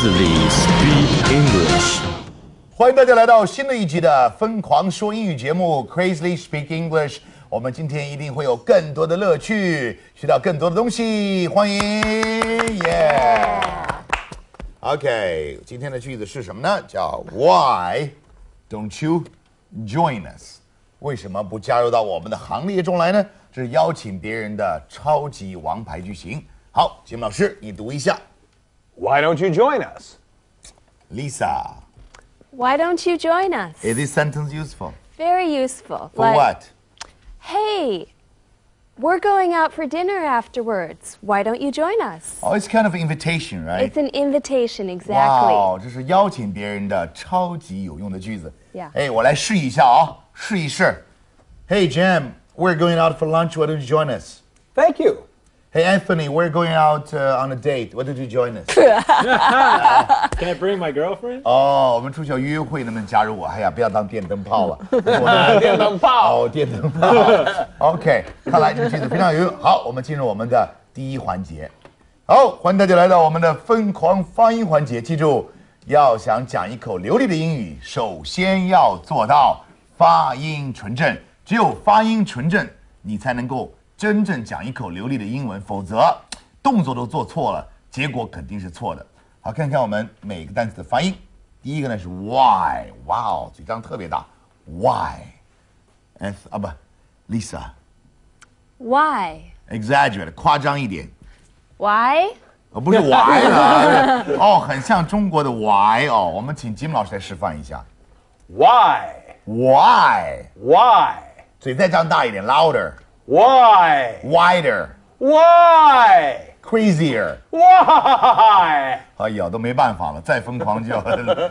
Crazily Speak English。欢迎大家来到新的一集的疯狂说英语节目 Crazily Speak English。我们今天一定会有更多的乐趣，学到更多的东西，欢迎，耶、OK， 今天的句子是什么呢？叫 Why don't you join us？ 为什么不加入到我们的行列中来呢？这是邀请别人的超级王牌句型。好，节目老师，你读一下。Why don't you join us? Lisa, Why don't you join us? is this sentence useful? Very useful. For what? Hey, we're going out for dinner afterwards. Why don't you join us? Oh, it's kind of an invitation, right? It's an invitation, exactly. 哇，这是邀请别人的超级有用的句子。 Yeah. 哎，我来试一下啊，试一试。Hey Jim, we're going out for lunch. Why don't you join us? Thank you. Hey Anthony, we're going out on a date. Why don't you join us? Can I bring my girlfriend? 哦，我们出去要约会，能不能加入我？哎呀，不要当电灯泡了。电灯泡。哦，电灯泡。OK， 看来这个句子非常有用。好，我们进入我们的第一环节。好，欢迎大家来到我们的疯狂发音环节。记住，要想讲一口流利的英语，首先要做到发音纯正。只有发音纯正，你才能够真正讲一口流利的英文，否则动作都做错了，结果肯定是错的。好，看看我们每个单词的发音。第一个呢是 why， 哇哦，嘴张特别大 ，why， Lisa， Why? exaggerate， 夸张一点， Why? 不是 why 了，哦，很像中国的 why 哦，我们请吉姆老师来示范一下 Why? ，why， Why? 嘴再张大一点 Why? ，louder，wider，crazier。 Why? 哎呀，都没办法了，再疯狂就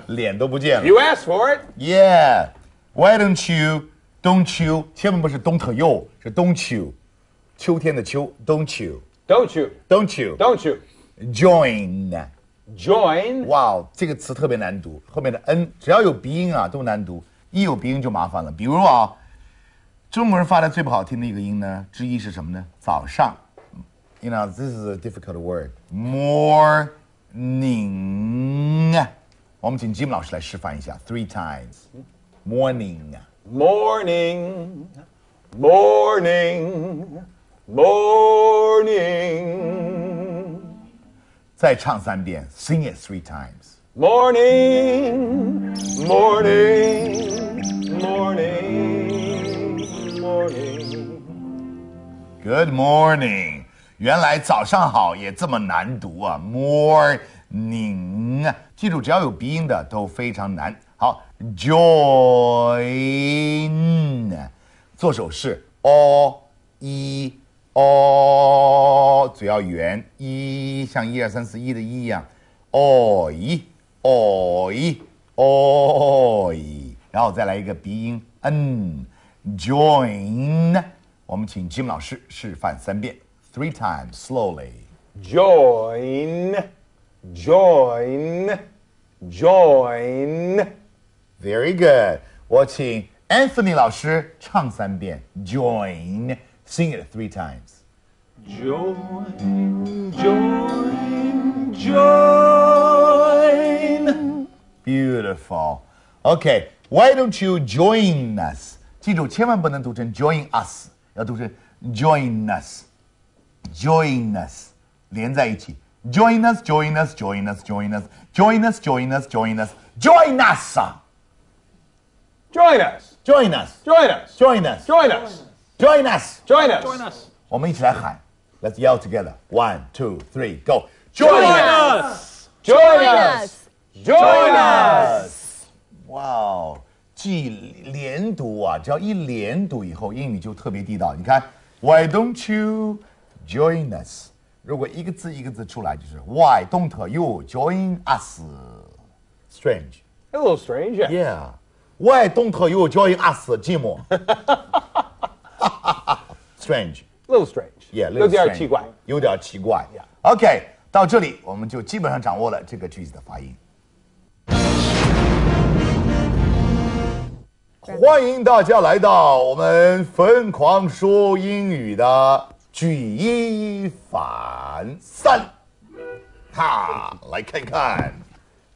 脸都不见了。 You asked for it. Yeah, why don't you? Don't you? 千万不是 don't you， 是 don't you， 秋天的秋 ，don't you? Don't you? Don't you? Don't you? Join. Join? 哇，这个词特别难读，后面的 n 只要有鼻音啊都难读，一有鼻音就麻烦了。比如啊，中国人发的最不好听的一个音呢，之一是什么呢？早上。You know, this is a difficult word. Morning. 我们请吉姆老师来示范一下 ，three times. Morning. Morning. Morning. Morning. 再唱3遍 ，sing it 3 times. Morning. Morning. Morning. Morning. Good morning. 原来早上好也这么难读啊 ，morning。记住，只要有鼻音的都非常难。好 ，join， 做手势 o e o， 嘴要圆，一像1 2 3 4 1的一样 ，oi oi oi， 然后再来一个鼻音 n，join。我们请吉姆老师示范3遍。3 times slowly. Join. Join. Join. Very good. 我请 Anthony 老师唱3遍 Join. Sing it 3 times. Join, join, join. Beautiful. Okay. Why don't you join us? 记住，千万不能读成 join us， 要读成 join us。Join us， 连在一起。Join us, join us, join us, join us, join us, join us, join us, join us. Join us. Join us, Join us. join us, Join us. join us. Join us. Join us. 我们一起来喊 ，Let's yell together. 1, 2, 3, go. Join us. Join us. Join us. 哇哦，记连读啊，只要一连读以后，英语就特別地道。你看 ，Why don't you join us？ 如果一个字一个字出来，就是 Why don't you join us？Strange. A little strange, yeah. Yeah. Why don't you join us, Jim? Strange. A little strange. Yeah, 有点 strange. 奇怪。有点奇怪。 Yeah. OK， 到这里我们就基本上掌握了这个句子的发音。欢迎大家来到我们疯狂说英语的举一反三。哈，来看看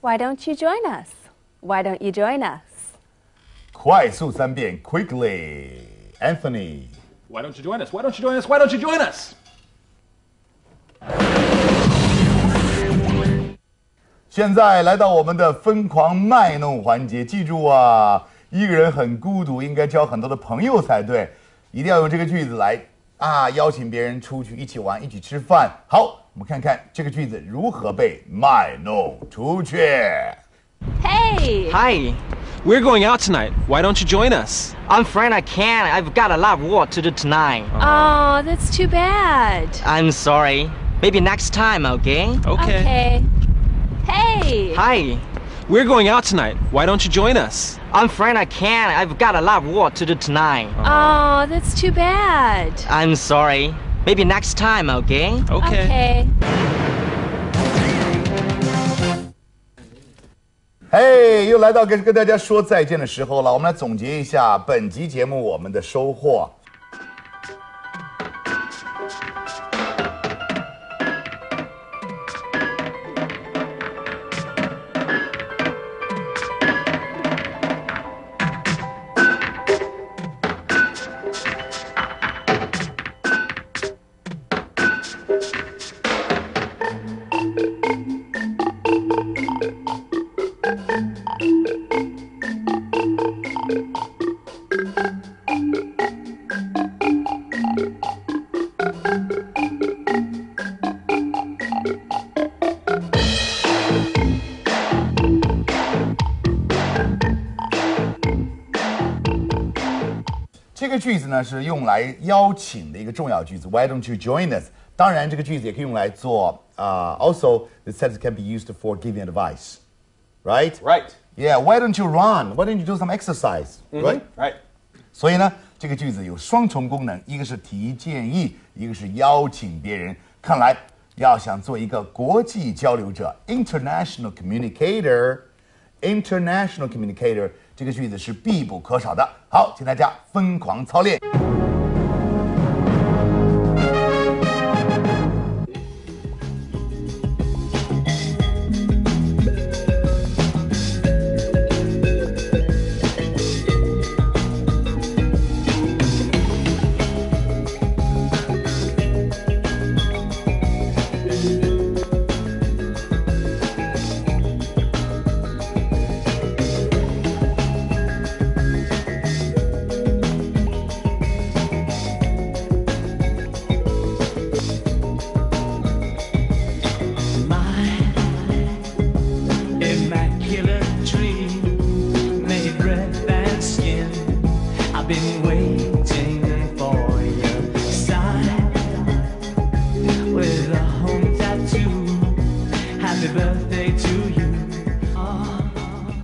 Why don't you join us? Why don't you join us? 快速3遍 ，quickly。Anthony， Why don't you join us? Why don't you join us? Why don't you join us? 现在来到我们的疯狂卖弄环节，记住啊，一个人很孤独，应该交很多的朋友才对，一定要用这个句子来邀请别人出去一起玩，一起吃饭。好，我们看看这个句子如何被卖弄出去。Hey! Hi. We're going out tonight. Why don't you join us? I'm afraid I can't. I've got a lot of work to do tonight. Oh, that's too bad. I'm sorry. Maybe next time, okay? Okay. Hey! Hi. We're going out tonight. Why don't you join us? I'm afraid I can't. I've got a lot of work to do tonight. Oh, that's too bad. I'm sorry. Maybe next time, okay? Okay. Okay. 嘿，又来到跟大家说再见的时候了。我们来总结一下本集节目我们的收获。这个句子呢是用来邀请的一个重要句子 ，Why don't you join us？ 当然，这个句子也可以用来做also the sentence can be used for giving advice, right? Right. Yeah. Why don't you run? Why don't you do some exercise? Right? Right. 所以呢，这个句子有双重功能，一个是提建议，一个是邀请别人。看来要想做一个国际交流者 （international communicator），international communicator 这个句子是必不可少的。好，请大家疯狂操练。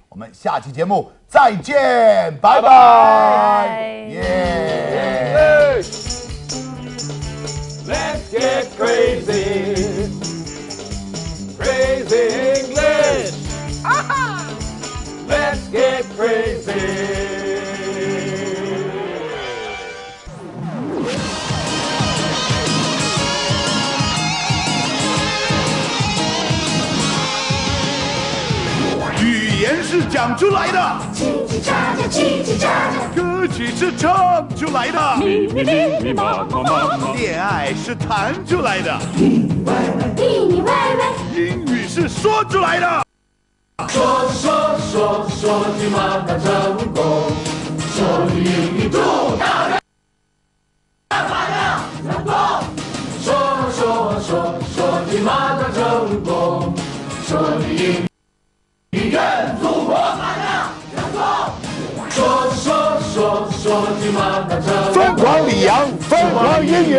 我们下期节目再见，拜拜，耶！ Let's get crazy. Crazy English. Let's get crazy. 语言是讲出来的，叽叽喳喳，叽叽喳喳，歌曲是唱出来的，咪咪咪咪妈妈妈妈，恋爱是谈出来的，腻腻歪歪，英语是说出来的。说句马到成功，说句英语祝大人发亮成功，说句马到成功，说句英语愿祖国发亮成功，说句马到成功，疯狂李阳，疯狂英语。